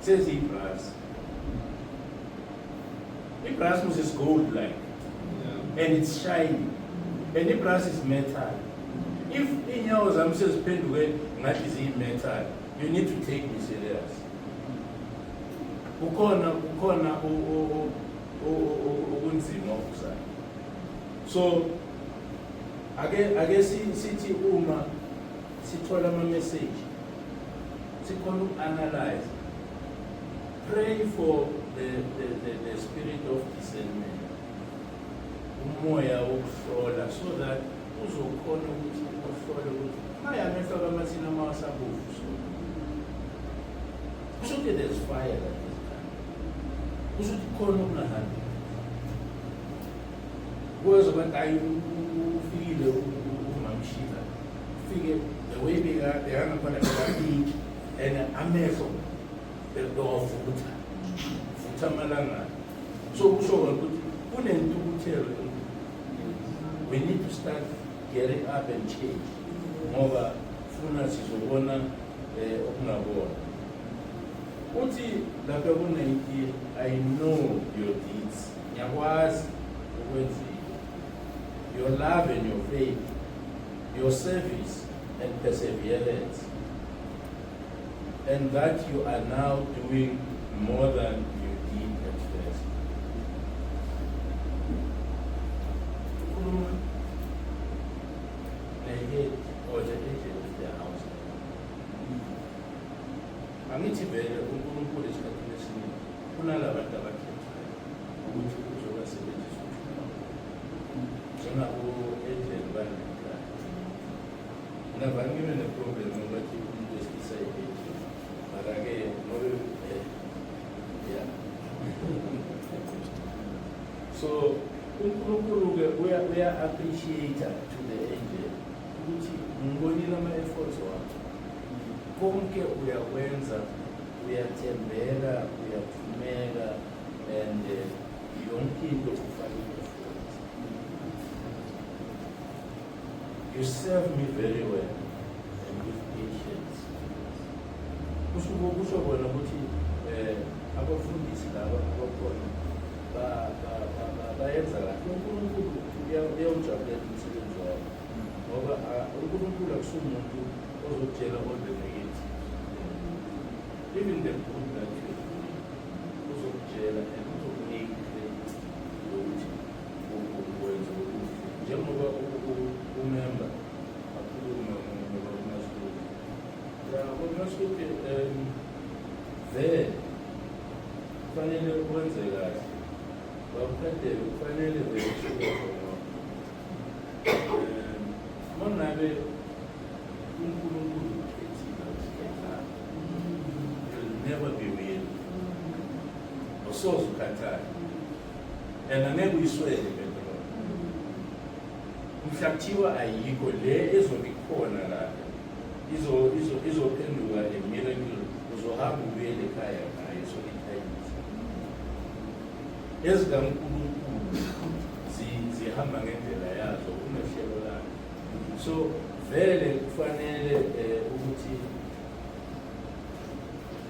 says brass. Brass is gold like, and it's shiny, and brass is metal. If in your says penduke that is metal, you need to take me serious. Ukona ubunzima obusayo. So ake sithi uma sithola ama message sikhona uku-analyze, pray for the spirit of discernment, umoya wokuhlola, so that uzokhona ukuthi uhlole ukuthi manje amehlo kamathina mawasabovu, so kusho there's fire like this time, kusho ukuthi khona okungahambi kwezobantu ayi ufikile umamshila ufike the way bekangakhona bekaningi and amehlo bekuvutha amalangana, so kusho ukuthi kunentukuthelo. We need to start getting up and change ngoba funa sizobona okungabona uthi lapha ku-19 I know your deeds, ngiyakwazi ukwenzile, your love and your faith, your service and perseverance, and that you are now doing more than you did at first. The head or the agent of their house. Angithi vele uNkulunkulu esikhathini esiningi kunalabantu abakhethayo ukuthi uzobasebenzisa njengabo-agent bangekhaya. Navane ngibe ne-problem ngokuthi umuntu wesilisa yi-agent, mara-ke ngobe yeah. So uNkulunkulu-ke uya-appreciate to the angel ukuthi ngibonile ama-efforts wakho, konke uyakwenza, uyathembeka, uyathumeka, and yonke into kufanele futhi. You serve me very well and with patience. Kusho bona ukuthi abafundisi laba abakhona bayenza kahle. uNkulunkulu uyawujabulela umsebenzi wabo ngoba uNkulunkulu akusiyo umuntu ozokutshela all the negative. Even the good that you do uzokutshela and uzokunika credit ukuthi ukwenza okuhle. Njengoba umember akhuluma ngoMaSuku. uMaSuku vele kufanele wenze kahle. Baphathele kufanele vele mangabe uNkulunkulu ukhethile usikhethayo, you'll never be weary. Awusoze ukhathale. And angeke uyiswele lento. Mhla kuthiwa ayikho le ezobe ikhona lapha, izophenduka a-miracle, uzohamba ubuyele ekhaya ngayo solithayisa. EzikaNkulunkulu zihamba ngendlela yazo kunehlelo layo. So vele kufanele ukuthi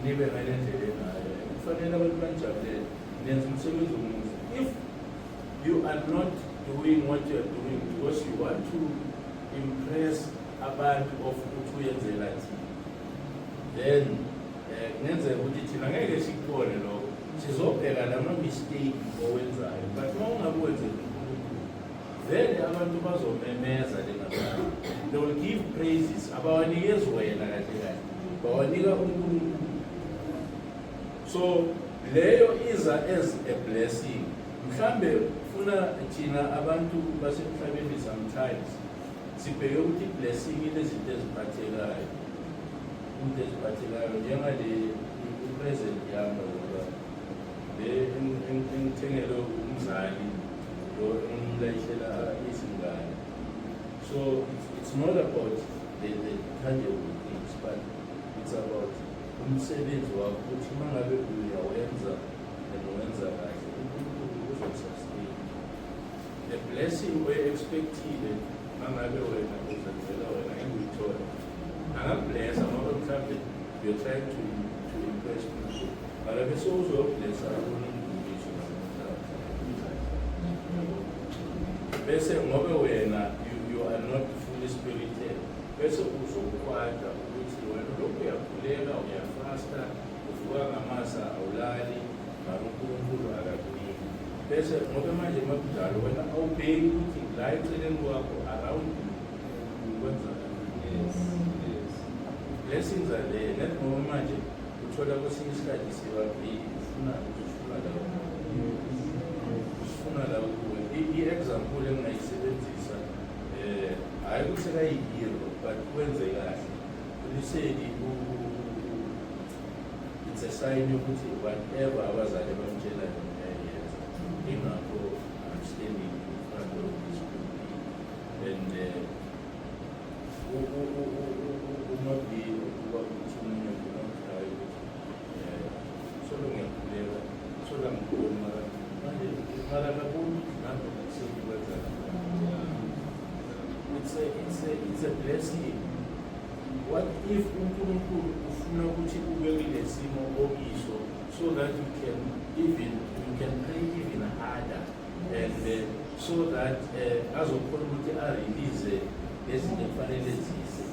nibe ngale ndlela enayo, kufanele abantu banijabulele nenze umsebenzi omuhle. If you are not doing what you are doing because you want to impress abantu of ukuthi uyenzela thina, then kungenzeka ukuthi thina ngeke sikubone lokho, sizobheka lama-mistake owenzayo, but uma ungakwenzeli uNkulunkulu vele abantu bazomemeza lengabani. They will give praises, abawanikezi wena kahle kahle, bawanika uNkulunkulu. So leyo iza as a blessing. Mhlambe funa thina abantu basemhlabeni sometimes sibheke ukuthi blessing inezinto eziphathekayo, into eziphathekayo njengale i-present yami ngoba le engithengele umzali lo engimlayishela izingane. So it's not about the tangible things, but it's about umsebenzi wakho ukuthi mangabe uyawenza and uwenza kahle, uNkulunkulu uzokusustain. The blessing we-expectile mangabe wena uzenzela wena enguyithola angablessa ngoba mhlawumbe you're trying to impress people. bese uzoblessa ngisho bese ngobe wena you are not fully spirited bese uzokwata ukuthi wena lokhu uyakhuleka uyafasta uvuka ngamasa awulali uNkulunkulu akakuniki bese ngoba manje makujalo wena awubheki ukuthi la eceleni kwakho around ukwenza blessings are there net ngoba manje uthola kwesinye isikhathi ufuna la kuwe i-example engingayisebenzisa hayi ukuthi kayihero but kwenze kahle ulisedi it's a sign yokuthi whatever abazali bamtshela yona uyayenza ingakho I'm standing in front of this community and umabi ukuba ukuthi umuntu unamthayo solo ngiyakhuleka solo ngikhuluma manje mara kaboni nabo sekwenza it's a blessing. What if uNkulunkulu ufuna ukuthi ube kule simo okiso so that you can pray even harder and so that azokhona ukuthi release lezinto kufanele zize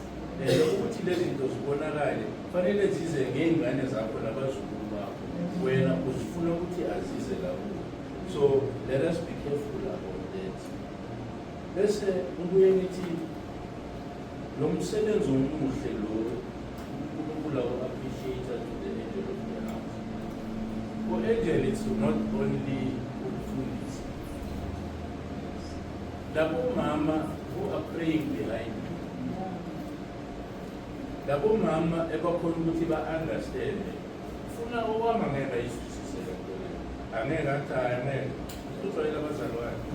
ukuthi lezi zinto zibonakale kufanele zize ngey'ngane zakho nabazukulu bakho wena uzifuna ukuthi azize lakubo so let us be careful about that bese ubuye nithi lo msebenzi omuhle lo uNkulunkulu appreciate to the angel of the house. For angel it's not only ukufundisa. Labo mama who are praying behind you. Labo mama ebakhona ukuthi ba-understand. Funa owami angeke ayizwisise lento leyo. Angeke athi angeke. Uzojwayela abazali wakhe.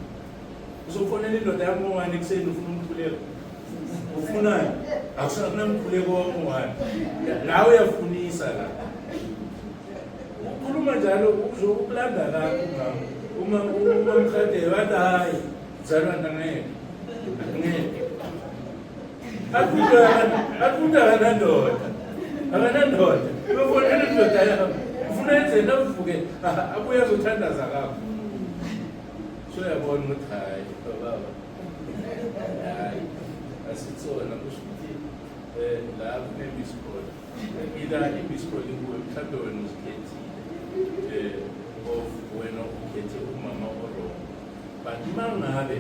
Uzofonela indoda yami owani ekuseni ufuna umkhuleko. Ufunani akusanamkhuleko wami la uyafunisa la ukhuluma njalo uzokulanda lapho uma umkhade wathi hayi zalwana ngeke akunda akanandoda ufonela indoda yami ufuna enze navuke abuye azothandaza kakho so yabona ukuthi hayi baba hayi asitsona kusho ukuthi la kunemiskolo ila imiskolo kuwe mhlawumbe wena uzikhethile of wena ukhethe umama orongo but uma ngabe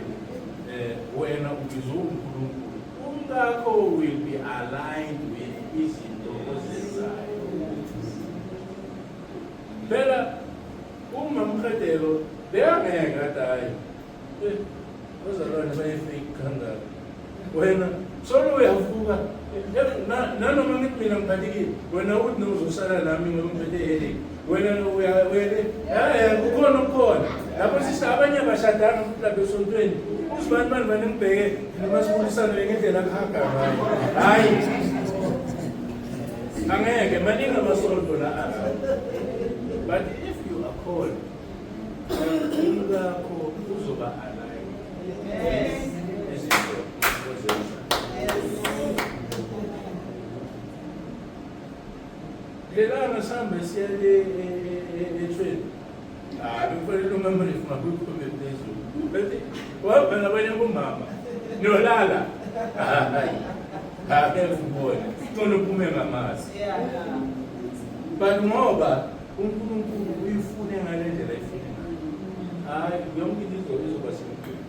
wena ubizwe uNkulunkulu umkakho will be aligned with izinto ozenzayo phela uma mkhadelo beyangeke athi hayi ozalwane bayefake kangaka wena solo uyavuka nanoma ngithi mina ngiphathekile wena uthi uzosala nami ngiphethe headache wena kukhona okukhona lapho sisa abanye abashadana mhlawumbe esontweni uzibani banengibheke nomasibulisana ngendlela akuhanga ngayo hayi angeke maningi amasonto la but if you are called umkakho uzoba alive Lelana sambe siyale etreni bekufanele umameli makukhulume phezulu bethi waba nabanye bomama nolala hayi ubone icona uphume ngamasi but ngoba uNkulunkulu uyifune ngale ndlela ayifune hayi yonke into izoba semkhulu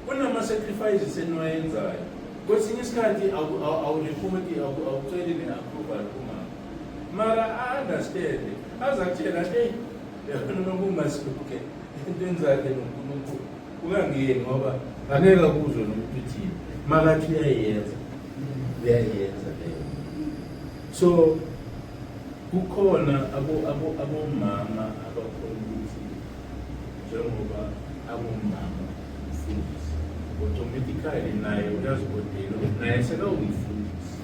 kunama-sacrifices eniwayenzayo kwesinye isikhathi awurepoti awuceli ne-approval kumama mara a-understand azakutshela hey noma umasiluke entweni zakhe noNkulunkulu ungangeni ngoba angeke akuzwe nomuntu uthini makathi uyayenza leyo so kukhona abomama abakhona ukuthi njengoba abomama ufundisa automatically naye uyazibodela ukuthi naye sekawumfundisi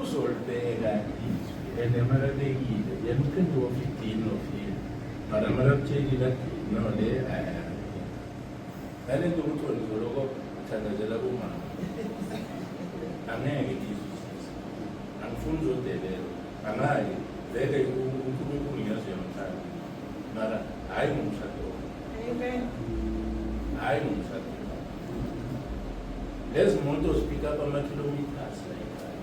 uzolibeka izwi and emalabekile yena uphinde wofidini nofile mara malakutshelile athi no le ngalento ukuthi wena uzoloko uthandazela bomama angeke ngizwisise ngifuna uzodelela angayi vele uNkulunkulu ngiyaziyamthanda mara hayi ngomshado hayi ngomshado lezi moto zipick up ama-kilometers la ekhaya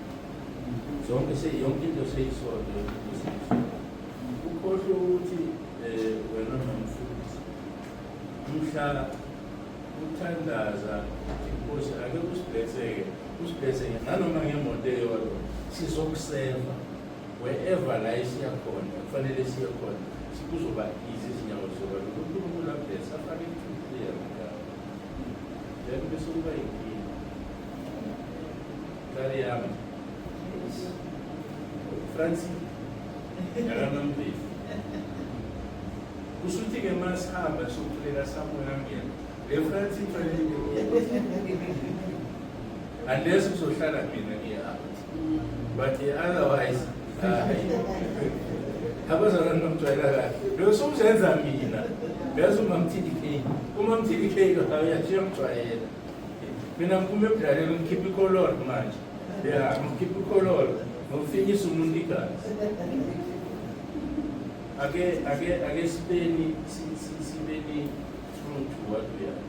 yonke into seyisodwa ukhohlwe ukuthi wena nomfundisi mhla uthandaza inkosi ake usibheseke nanoma ngemoto eyodwa sizokuseva wherever la isiya khona kufanele siye khona kuzoba easy izinyawo zoba uNkulunkulu abless afake i-clear ngawo then bese kuba yinkinga kari yami Francis yakanambili kusuthi-ke masihamba sokukhuleka samoyangena le Francis fanele unless kuzohlala mina ngiye-out but otherwise abazalwane bamjwayela kahle lo sokuzenza mina bese umamTDK uyashiya mjwayela mina ngiphume ebudaleni ngikhipha ikololo manje ngikhipha ikololo ngokufinyisa umuntu igazi ake sibeni true to what we are.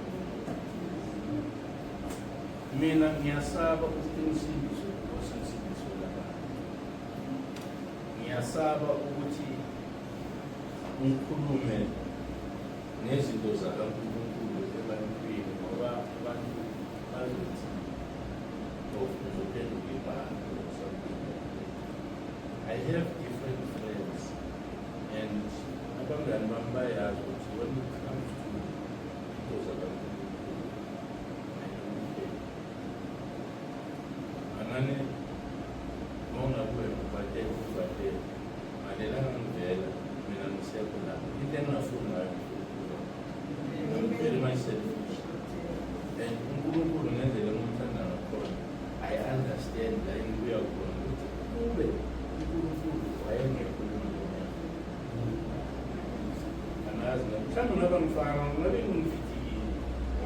Mina ngiyasaba ukuqinisekisa ngosensibiso labantu. Ngiyasaba ukuthi ngikhulume nezinto zakaNkulunkulu ebantwini ngoba abantu bazothi uzophenduka ibhange or something like that. I have different friends and abangani bami bayazi ukuthi when it comes to into zakaNkulunkulu anane mongabuye ngibhatele malelanga ngivela mina ngisekho lapho into engingafuni ngayo I'm very much selfish and uNkulunkulu ngendlela engimthanda ngakhona I understand la engibuya khona ukuthi kube uNkulunkulu wayengekhuluma angazi mhlawumbe ngaba ngifaka ngabe ngifitikile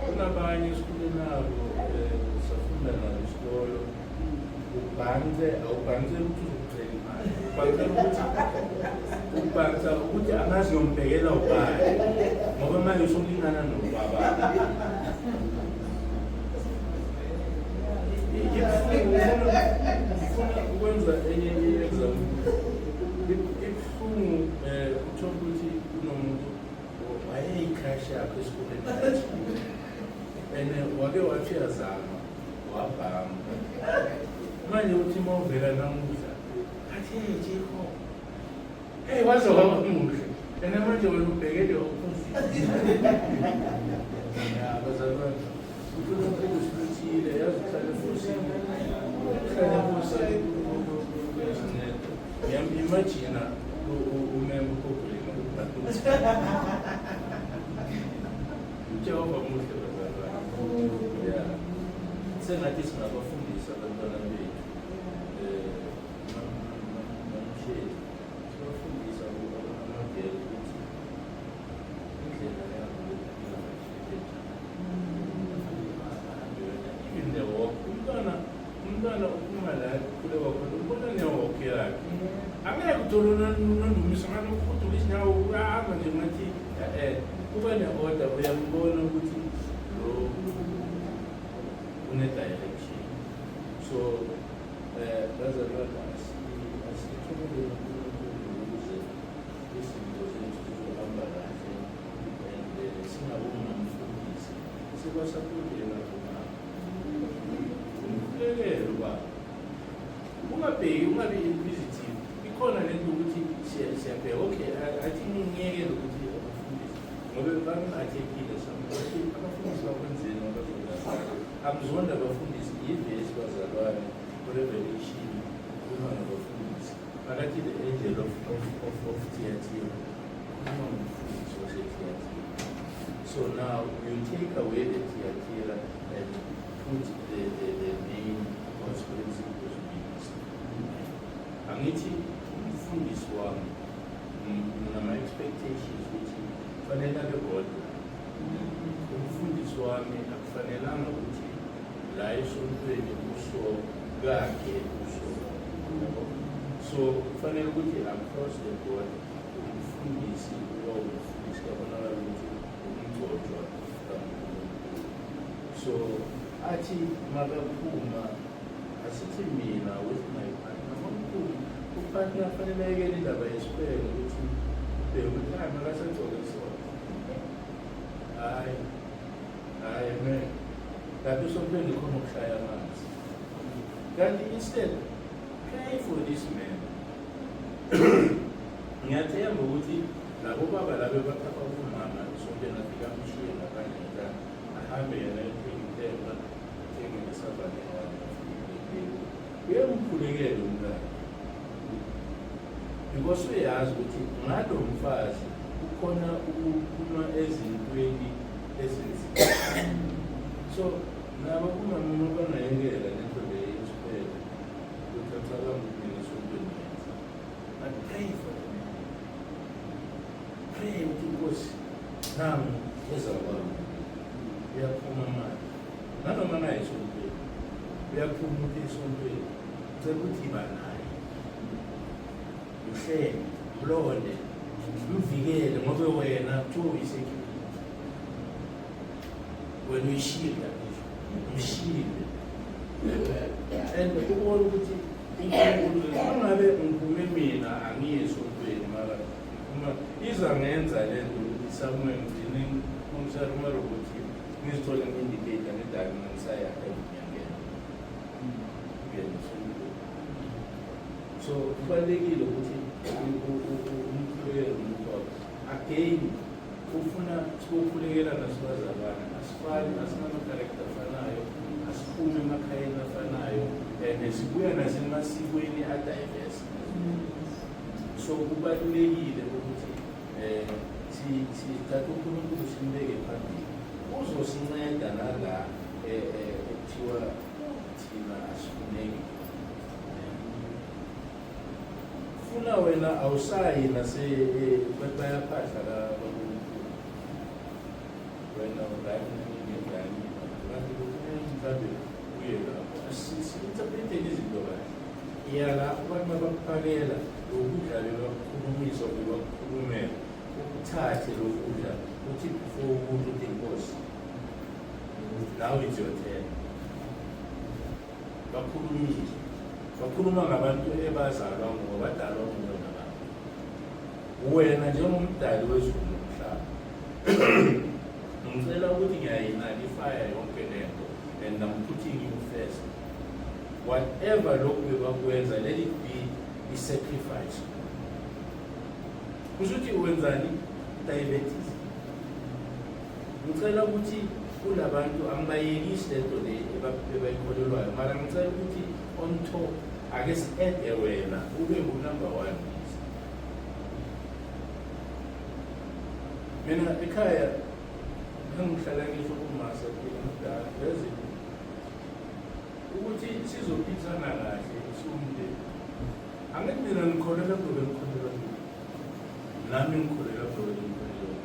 kunabanye esikhule nabo safunda nabo isikolo ubhanze ukuthi uzokuthola imali ubhanza ukuthi angazi ngombhekela ubani ngoba manje usulingana nobaba ngifuna ukwenza enye exam ibuhlungu uthola ukuthi kunomuntu wayeyikhrashi yakho esikoleni and wake wathi yazama wabhama manje uthi mawuvela namuhla athi Jeko waze waba muhle and manje wena ubhekele opposite abazalwane uNkulunkulu usilethile yazi uhlale efosini ngiyamimagina umeme ukhokholeni uJehova muhle bazalwane sengathi singabafundisa abantwana bethu sibafundisa amagele ukuthi indlela yabo yokuphila even the walk umntwana uphuma la kule wakhona umbona ne-walk yakhe angeke uthola nondumisa ngani ukudula isinyawo uhamba nje ngathi kuba ne-order uyambona ukuthi lo une-direction so bazalwane asithumele uNkulunkulu ukuze izinto zethu zizohamba kahle and singabonga namfundisi sibasapotele nabo umkhulekelo baba ungabheki ungabe inquisitive ikhona lento ukuthi siyabheka okay athi ngiyekele ukuthi abafundisi ngoba bangathekile abafundisi bakwenzeni akuzonda abafundisi yivesi bazalwane revelation uma ngabafundisi phakathi the angel of Thyatira uma ngumfundisi waseThyatira. So now you take away the Thyatira and put the main gospel principles beings. Angithi umfundisi wami nama-expectations ukuthi kufanele abe bodwa. Umfundisi wami akufanelanga ukuthi la esontweni uso kakhe uso So kufanele ukuthi across the board umfundisi umfundisi kabonakala ukuthi umgcotshwa kaNkulunkulu. So athi makaphuma asithi mina with my partner omkhulu upartner fanele ayekele indaba yesipele ukuthi ukuthi makasagcoke sona. Hayi lapho sompende khona ukushaya amanzi. Kanti instead pray for this man. Ngiyathemba ukuthi labo baba labo baphapha kumama sonke nafika amshiye ngakanje ahambe yena ephindela njengesabane uyamkhulekela umntana because uyazi ukuthi ngalo mfazi ukhona ukuphuma ezintweni ezinzima. So nabo kumama banayekela lento leyo yesipele uthatha kamphini sontweni yenza. But pray for them. Pray ukuthi Nkosi nami ezakwami uyaphuma manje nanoma naye esontweni uyaphuma ukuthi esontweni ucela ukuthi iba naye mhlenge mlonde mvikele ngoba wena kuthiwa uyisecurity wena uyishila mshile and ukubona ukuthi ngabe ngiphume mina angiye esontweni mara izangenza lento ukuthi somewhere ngizine umsarumaro ukuthi ngizithole ngi-indicate ngedali ngisaya enyangeni. So kubalulekile ukuthi umkhulekele umkhulu again ufuna sikukhulukelana sibazalwane asifani asinama-character afanayo asiphume emakhayeni afanayo and sibuya nasemasikweni adiverse. So kubalulekile ukuthi sithathe uNkulunkulu simbeke phambili uzosinceda nala ekuthiwa thina asifuneki. Funa wena awusayi bayaphahla kaNkulunkulu wena ungangengani mhlawumbe uye lapho si-interprete-ni izinto kahle. Iyala abantu bakuphakela lokudla bebakukhulumiswa bebakukhulumela ukuthathe lokudla uthi before ukudla uthi Nkosi now it's your turn. Bakhuluma ngabantu ebazalwa ngoba badalwa nguwe nabantu. Wena njengomdali wezulu nomhlaba ngicela ukuthi ngiyayinalifya yonke lento and I'm putting you first. Whatever lokhu bebakwenza, let it be a sacrifice. Kushuthi wenzani? Diabetes. Ngicela ukuthi kulabantu angibayekisi lento le ebayikholelwayo mara ngicela ukuthi on top ake si-ede wena ube ngu-number 1. Mina ekhaya ngihlala ngisho kumasa kudala lezi ukuthi sizophithana kahle siwumndeni. Angithi mina ngikholela ngoba ngikholela nami ngikholela ngoba ngikholela.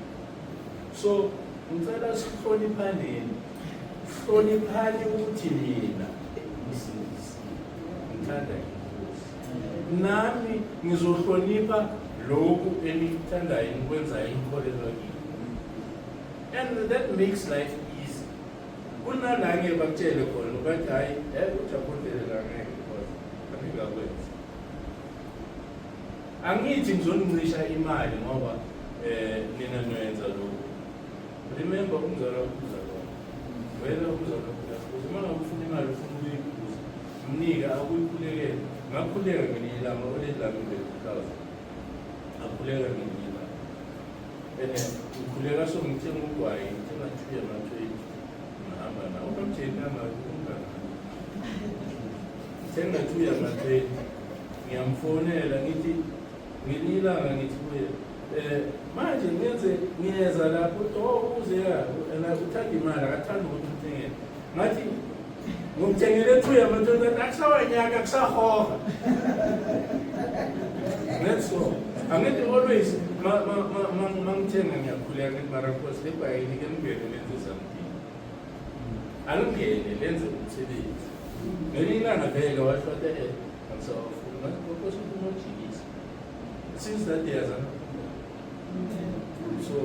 So ngicela sihloniphaneni, hloniphani ukuthi mina ngithanda iNkosi nami ngizohlonipha lokhu engikuthandayo ngikwenzayo ngikholelwa kini. And that makes life easy. Kunala ngeke bakutshele khona ukuthi hayi ujabulele la ngeke because angikakwenzi. Angithi ngizoncisha imali ngoba nina nwenza lokho. Remember umzala wakho. Wena umzala wakho. Uma ngifuna imali ufuna ukuyikuza. Mnika akuyikhulekele. Ngakhuleka ngelinye ilanga olelami nge-2000. Ngakhuleka ngelinye ilanga. Ngikhuleka so ngithenga ugwayi, ngithenga 2 ama-20. Ngihamba nawo unomtsheni ungaka. Ngithenga 2 ama-20. Ngiyamfonela ngithi ngelinye ilanga ngithi kuye manje ngiyeza lapho uze uthanda imali akathanda ukuthi uthengele. Ngathi ngomthengele 2 ama-20 akusawanyaka akusahoha. That's all. Angithi always mangithenga ngiyakhuleka ngithi mara Nkosi le bhayini ke ngibeke lenze something. Alungene lenze umsebenzi. Ngelinye ilanga vele washota angisawafuna. Nkosi ukuthi since that day as so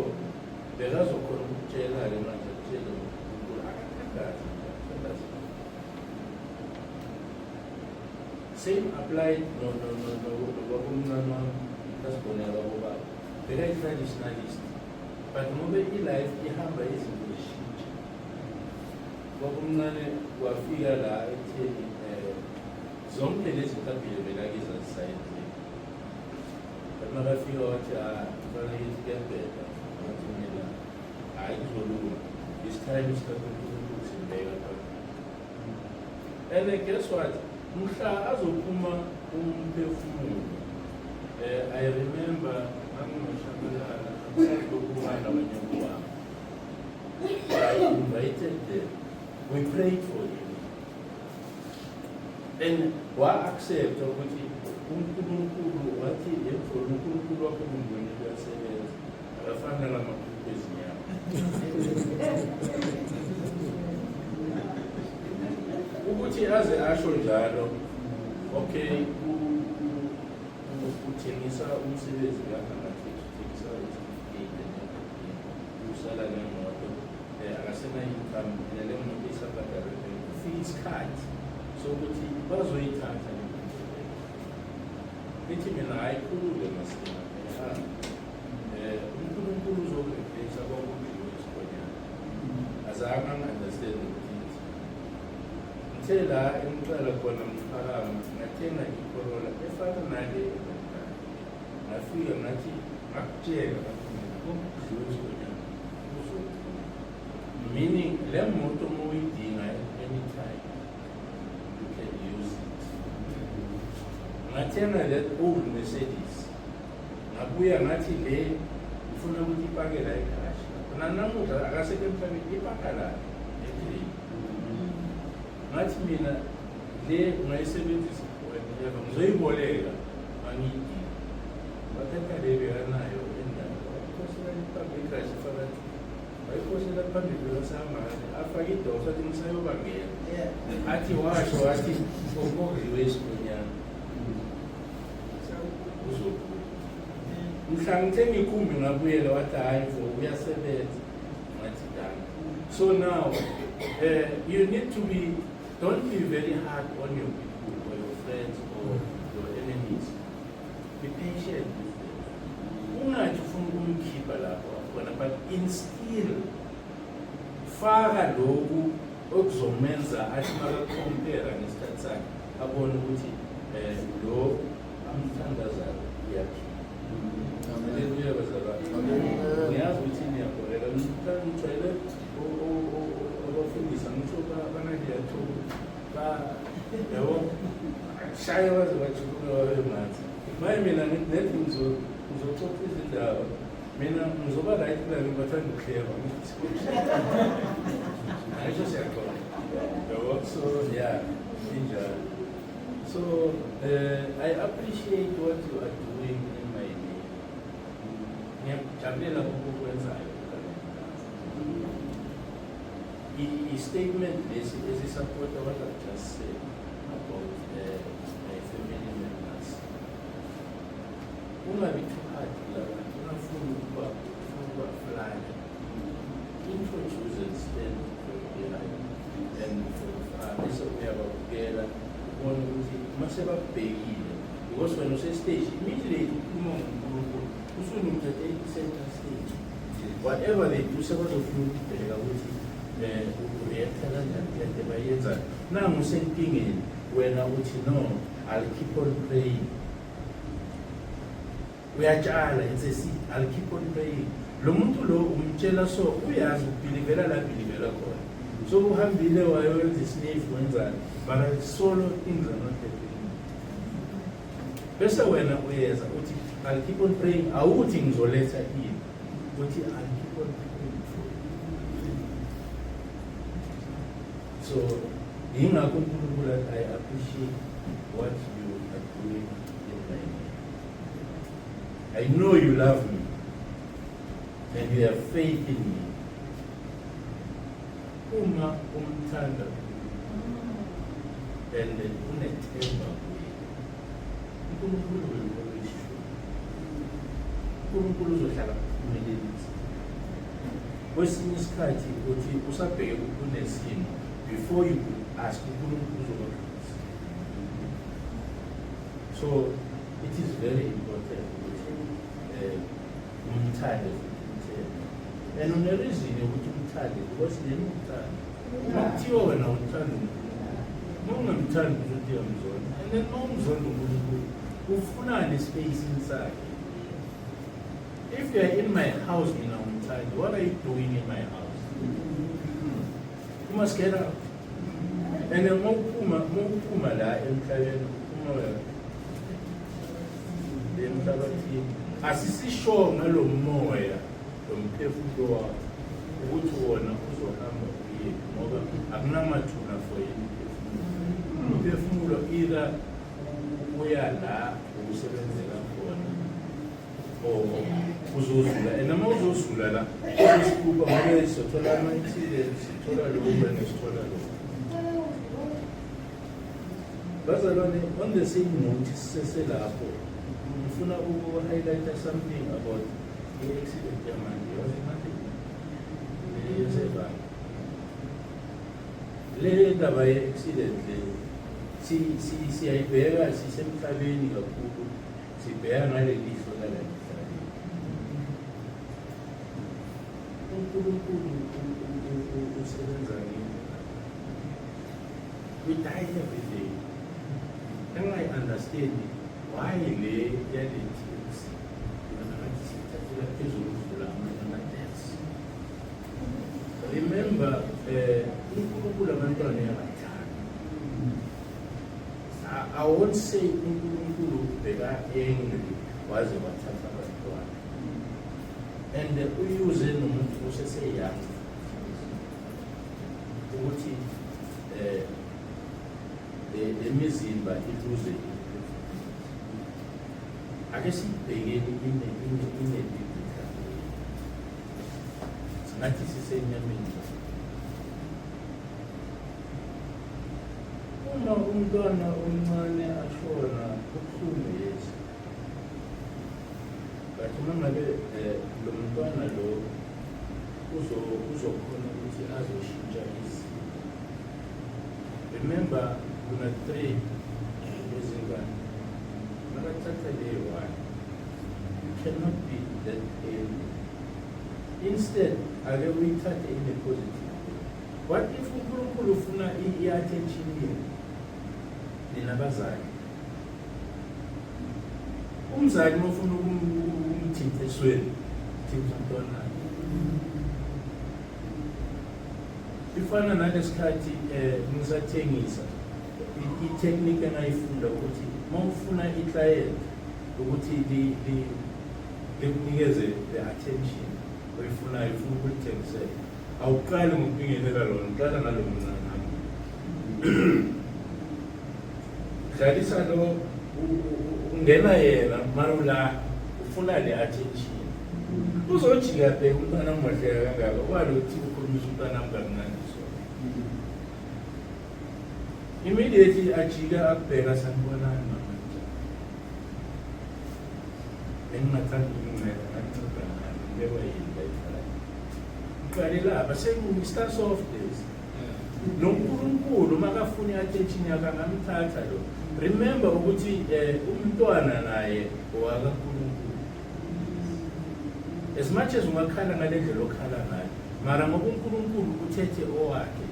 bekazokhona ukutshela-ke manje kutshele uNkulunkulu akakazi. Same applied nokwabomncane wami asibonela ubaba bekayi-traditionalist but ngoba i-life ihamba izinto zishintsha. Kwabomncane kwafika la ekutheni zonke lezi ntabile bekakizazisayensi but makafika wathi kufanele kuyabheda wathi mina hhayi kuzolunga this time uNkulunkulu simbeka phambili. And guess what? Mhla azophuma umphefumulo I remember anginoshabalala lokuhamba kwenyoka wami. I invited them. We prayed for him. And wa-accept ukuthi uNkulunkulu wathi yebo uNkulunkulu wakho ungibone kuyasebenza akafana namaphupho ezinyama. Ukuthi aze asho njalo okay uthengisa umsebenzi uthengisa usala nemoto akasenayo income le moto isabhadala ufika isikhathi sokuthi bazoyithatha ithi mina hayi khulule masina uNkulunkulu uzokureplace kwakungiwo isikonyana azange angi-understand ukuthi ngithe la engiqala khona mphakama ngathenga iCorolla efana nale ngafika ngathi ngakutshela ngakudliwa isikonyana uzokhuluma meaning le moto uma uyidinga anytime you can use it. Ngathenga that old Mercedes ngabuya ngathi le ufuna ukuthi ipake la ekhaya nanamuhla akasekho emhlabeni ipaka la ekhaya. Ngathi mina le ungayisebenzisa wena ngizoyiboleka angiyidingi bathatha le bekanayo endawo kosela ipake ekhaya phakathi ayikhoshela phambili kwesamanje afake idosa athi ngisayobangena athi washo wathi okudliwe isikonyana mhla ngithenga ikhumbi ngabuyela wathi hhayi for uyasebenza ngathi done. So now you need to be, don't be very hard on your people or your friends or your enemies. Be patient with them. Ungathi ufuna ukumkhipha lapho wakhona but instill faka lokhu okuzomenza athi makakompera ngesikhathi sakhe abone ukuthi lo amthandazayo uyaphila. Haleluya bazalwane. Ngiyazi ukuthi niyakholelwa ngijwayele abafundisa ngisho banandiyathola yabo shaya baze bajuluka babe manzi maye mina nethi ngizoxoxa izindaba mina ngizoba right kula ngibathanda ukuhleba ayisho siyakhona yabo. So yeah, injalo. So I appreciate what you are doing in my name. Ngiyajabulela ukukwenzayo. I-statement lesi esisapota what I've just said about my family members. Ungabi too hard laba ungafuni ukuba fly. Introduce and stand from behind and from far. Bese uyababukela ubone ukuthi mase babhekile because when use-stage immediately ukhuluma ngoNkulunkulu usunomuntu at 80% stage. Whatever they do sebazofuna ukubheka ukuthi uyethela njani into bayenza nangu usenkingeni wena uthi no, I'll keep on praying. Uyatshala it's a seed, I'll keep on praying. Lo muntu lo umtshela so uyazi ubhilivela la bhilivela khona so uhambile wayenza isnifu wenzani but solo things are not happening. Bese wena uyeza uthi I'll keep on praying awuthi ngizoletha ini uthi I'll keep on praying. So, ingakho uNkulunkulu I appreciate what you are doing in my name. I know you love me and you have faith in me. Uma umthanda and unethemba kuye, uNkulunkulu will always show. uNkulunkulu uzohlala kuphumelelisa. Kwesinye isikhathi uthi usabheke kunesimo before you could ask uNkulunkulu uzokwazisa. So it is very important ukuthi umthande futhi umthembe. And unereason yokuthi umthande because yena umthande. Kuthiwa wena uthanda uNkulunkulu. Ungamthandi uzothi uyamzonda. And then nomzonda uNkulunkulu ufunani space inside. If you are in my house, what are you doing in my house? You must get out. And then mawuphuma la emhlabeni uphuma emhlabathini asisisho ngalo moya lomphefumulo wakho ukuthi wona uzohamba uye ngoba akunamathuna for yini umphefumulo either uya la ukusebenzela khona or uzozula and uma uzozula la uzosikuba ngoba sithola ama-accidents sithola lokhu nesithola lokhu. Bazalwane, on the same note seselapho ngifuna uku-highlighta something about the accident yamanje yasemanje yesebanga. Le ndaba ye-accident le siyayibheka sisemhlabeni kakhulu sibheka ngale lihlo lala emhlabeni. uNkulunkulu usebenza ngini. We die every day. And I understand why le yalethings sithathela phezulu ukudlula amanye ama-deaths. Remember, uNkulunkulu abantwana uyabathanda. I won't say uNkulunkulu ubheka angry waze wathatha abantwana. And uyuze nomuntu oseseyoung ukuthi le mizimba iluze ake sibhekeni ine-biblical singathi sisenyameni. Uma umntwana omncane ashona kubuhlungu yes, but uma ngabe lo mntwana lo uzokhona ukuthi azoshintsha izinto. Remember, kuna 3 ezingane nakathatha leyo one, you cannot be that angry. Instead ake uyithathe in a positive way. What if uNkulunkulu ufuna i-attention yenu nina bazali? Umzali mofuna ukumthinta esweni thinta umntwana. Ifana nalesikhathi ngisathengisa i-technique engayifunda ukuthi mawufuna i-client ukuthi likunikeze the attention oyifunayo ufuna ukulithengisela awuqali ngokubingelela lona uqala ngalo mncane. Hlalisa lo ungena yena mara la ufuna le attention uzojika bheka umntwana mwahleka kangaka kwalo ukuthi ukhulumisa umntwana mkamnandi so immediately ajika akubheka sanibonani mama engingathanda ukunginceda nganceda ngani ngibekwa yini layifala uqale lapha sengistart soft days noNkulunkulu makafuna i-attention yakhe angamthatha lo. Remember ukuthi umntwana naye owakaNkulunkulu. As much as ungakhala ngale ndlela okhala ngayo mara ngoba uNkulunkulu uthethe owakhe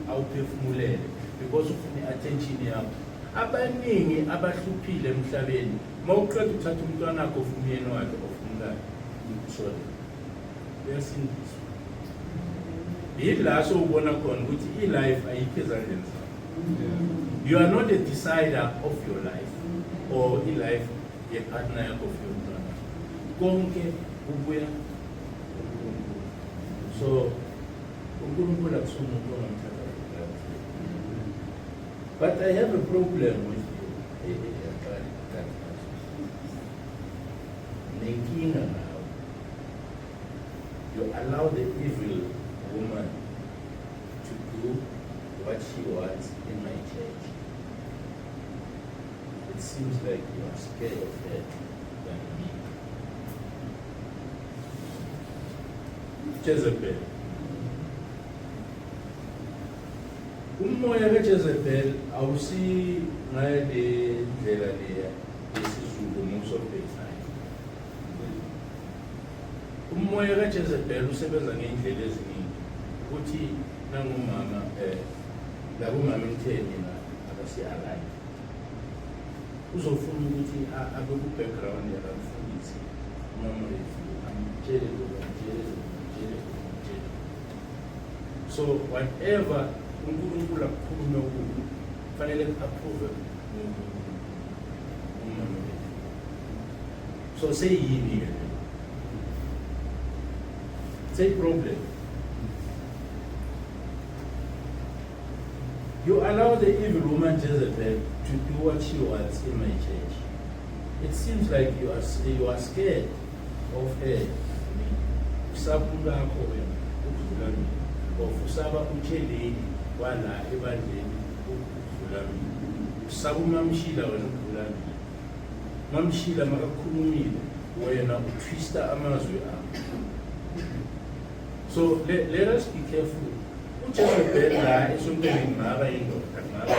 awuphefumulele because ufuna i-attention yakho. Abaningi abahluphile emhlabeni mawuqeda ukuthatha umntwana wakho ufuna umyeni wakhe ofuna sorry uyasindiswa. Yila so ubona khona ukuthi i-life ayikho ezandleni zakho. You are not a decider of your life or i-life ye-partner yakho of your mntwana. Konke ubuya uNkulunkulu. So uNkulunkulu akusuka umuntu ongamthatha. But I have a problem with you. Nenkinga nawe. You allow the evil woman to do what she wants in my church. It seems like you are scared of her than me. Jezebel. Umoya kaJezebel awusi ngale ndlela leya yesiZulu most of the time. Umoya kaJezebel usebenza ngeindlela eziningi ukuthi nangumama labo mama emtheni na abasi-alive uzofuna ukuthi abe ku-background yakamfundisi uMamorefu amtshele amtshele. So whatever uNkulunkulu akukhulume kuyo kufanele approve uMamorefu. So seyini ke say problem. You allow the evil woman Jezebel to do what she wants in my church. It seems like you are scared of her. Usabula wena ukudlula mina. Of usaba ucheleli wala ebandleni ukudlula mina. Usaba uMamshila wena ukudlula mina. Mamshila makakhulumile wena utwista amazwi akho. So let us be careful. Jezebel la esontweni ngaba indoda ngaba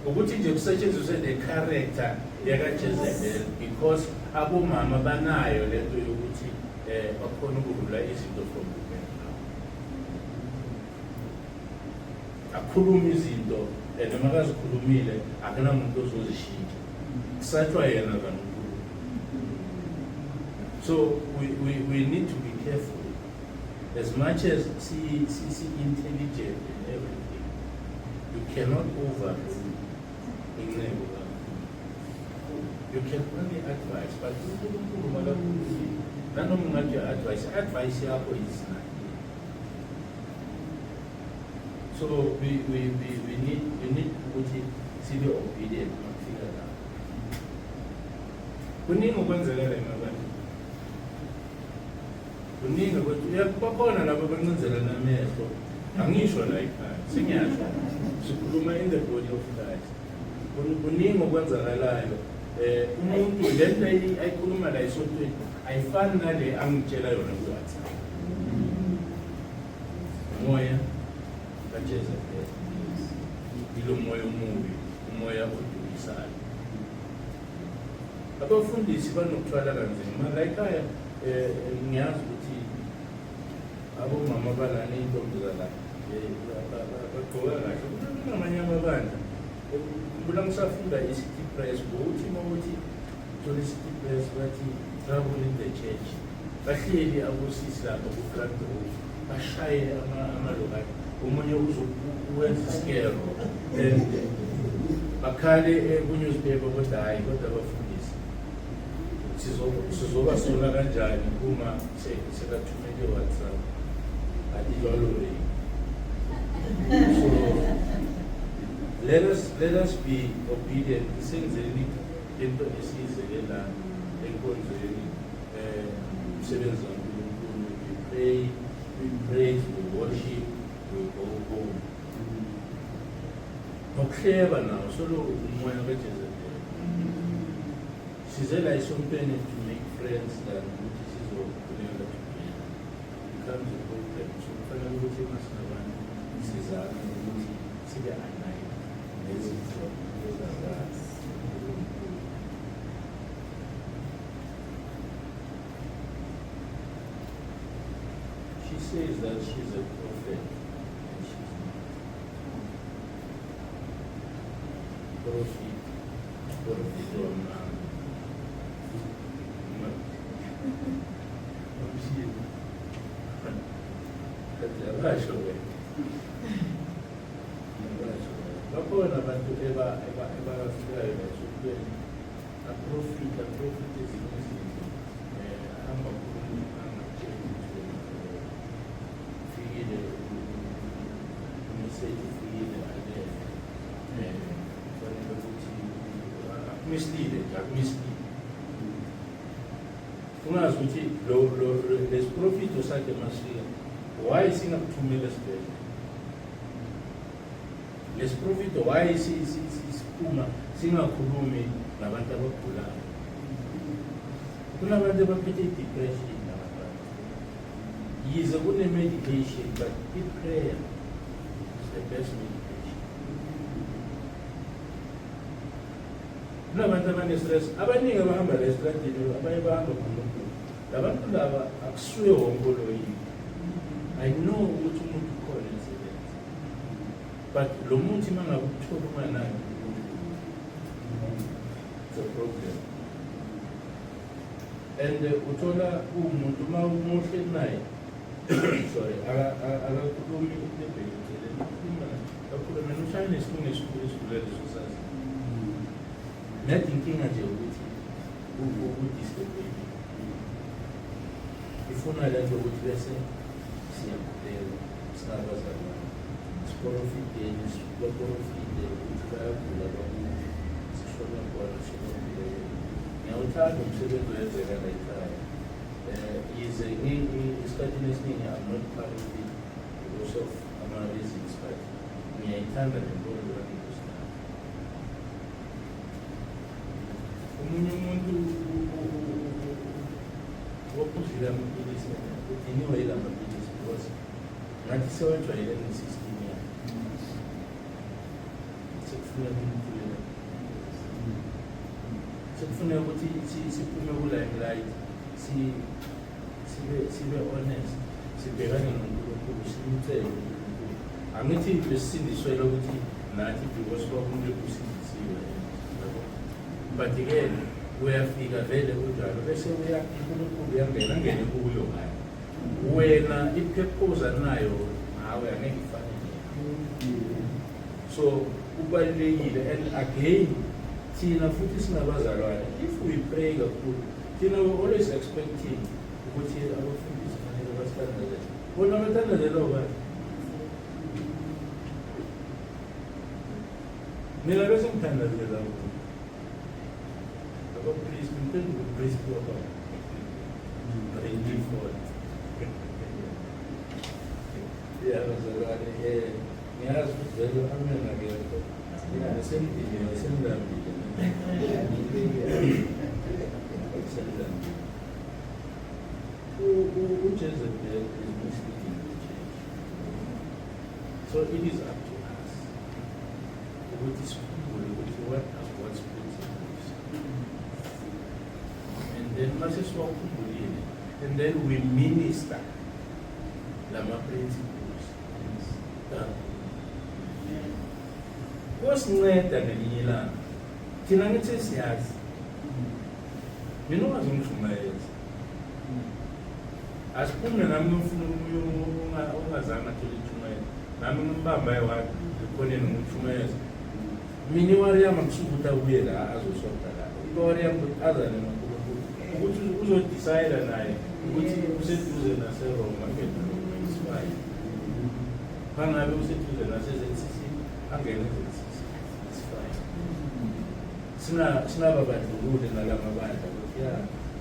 ukuthi nje kusetshenziswe the character yakaJezebel because abomama banayo lento yokuthi bakhona ukudlula izinto from the background. Akhuluma izinto noma kazikhulumile akunamuntu ozozishintsha kusathiwa yena kaNkulunkulu. So we need to be careful. As much as she's intelligent and everything, you cannot overrule incengo. You can only advise, but none of your advice is not. So we need to be obedient and figure it out. We need to kuningi ukuthi uyakubakhona labo abancenzela namehlo angisho la ekhaya sinyasho sikhuluma in the body of Christ kuningi okwenzakalayo umuntu lento ayikhuluma la esontweni ayifani nale angitshela yona kuWhatsApp moya kaJezebel ilo moya omubi umoya odukisayo abafundisi banokuthwala kanzima la ekhaya ngiyazi ukuthi abomama balana intombi zala bagqoka kahle kunamanye amabandla mbula ngisafunda i-City Press ngokuthi mawuthi thola i-City Press bathi travel in the church bahleli abosisi lapha ku-front row bashaye amalokati omunye uwenza isikero and bakhale ku-newspaper kodwa hayi kodwa abafundisi sizoba sola kanjani uma sekathumele WhatsApp adilolore. So let us be obedient. Senzeni into esizekela enkonzweni umsebenzi kaNkulunkulu. We praise, we worship, we go home. Nokuhleba nawo solo umoya kaJezebel. Sizela isontweni to make friends than ukuthi sizokhuleka together. Becomes a problem. So kufanele ukuthi masinabantu sizame ukuthi sibe aligned nezinto ezakazi. She says that she's a prophet and she's not. Prophet from bakhona abantu ebafikayo nasukweni aprofita ezinye izinto ahamba angatsheli fikile umeseji ufikile alele fanele ukuthi akumislile ungazi ukuthi lesiprofito sakhe masifika why singakuthumela esibhedlela lesiprofito why siphuma singakhulumi nabantu abagulayo kunabantu abaphethe i-depression nabantu Yize kune-medication, but prayer is the best medication. Kunabantu abane-stress, abaningi abahamba la estradini, abanye bahamba ngoNkulunkulu. Labantu laba akusuye wonke oloyini. I know ukuthi umuntu ukhona emsebenzi. But lo muntu uma ngabe ukuthola unganayo, it's a problem. And uthola umuntu uma umuhle naye, sorry, akakhulumi lebhekile, kakhuluma ushaya nesilungu esikhulele sosazi. Nathi inkinga nje ukuthi ukudisturb. Ifuna le nto ukuthi bese siyakhuleka, singabazalwane. Siprofiteni, sibaprofite ukuthi bayagula kakhulu, sishona khona, sibakhuleke. Ngiyawuthanda umsebenzi wenzeka la ekhaya. Yize isikhathini esiningi I'm not part of it because of ama-reasons, but ngiyayithanda le nto engiyosithanda. Omunye umuntu waphuzile amaphilisi udiniwe yila maphilisi because ngathi sewajwayele ne-16 years. Sekufuneka ukuthi siphume ku-limelight, sibe honest, sibhekane noNkulunkulu, simcele uNkulunkulu. Angithi besindiswele ukuthi nathi because kwakumuntu ekusindisiwe. But-ke uyafika vele kunjalo bese uNkulunkulu uyangena angene kuyo ngayo. Wena ipurpose anayo ngawe angeke ifane nayo. So kubalulekile, and again thina futhi singabazalwane, if we pray kakhulu, thina we always expecting ukuthi abafundisi fanele basithandazele. Bona bathandazela ubani? Mina bese ngithandazela ukuthi priest, ngithandazela priest wapha. Thank you for it. Yeah, bazalwane, ngiyazi ukuthi vele amena ngekho. Semdini, semdambile. Jezebel is misleading the church. So it is up to us. What is what has God's principles? And then and then we minister Lama principles. Kosinceda ngelinye ilanga. Thina ngithi siyazi. Mina ungazongishumayeza. Asiphume nami ngifuna ungazange athole itshumayeza. Nami ngimbamba ewathi ikhoneni ngumshumayeza. Mina iwari yami akusuke ukuthi abuye la azosoka la. Iwari yami azane noNkulunkulu. Ukuthi uzodecide naye ukuthi useduze naseRoma ngendlela isifaya. Bangabe useduze naseZCC angene eZCC. It's fine. Sinababandlululi nalamabandla ukuthi ya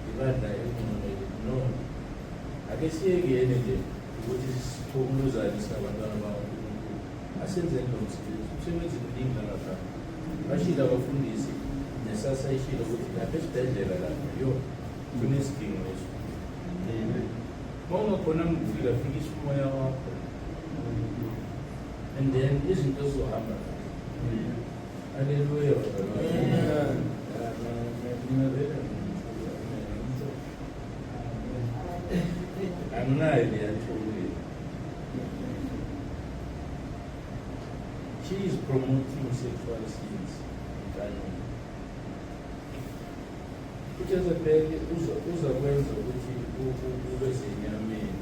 ibandla elingcono no. Ake siyekene nje ukuthi siphumuluzane sinabantwana bakaNkulunkulu. Asenze lo msebenzi. Umsebenzi mningi lapha. Bashilo abafundisi nesasa ishilo ukuthi lapha esibhedlela lapha yo kunesidingo leso. Mawungakhona ngifika fikisa umoya wakho. And then izinto zizohamba. Hallelujah. She is promoting sexual sins. Jezebel uzakwenza ukuthi ube senyameni.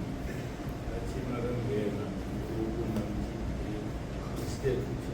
Athi makangena instead ukuthi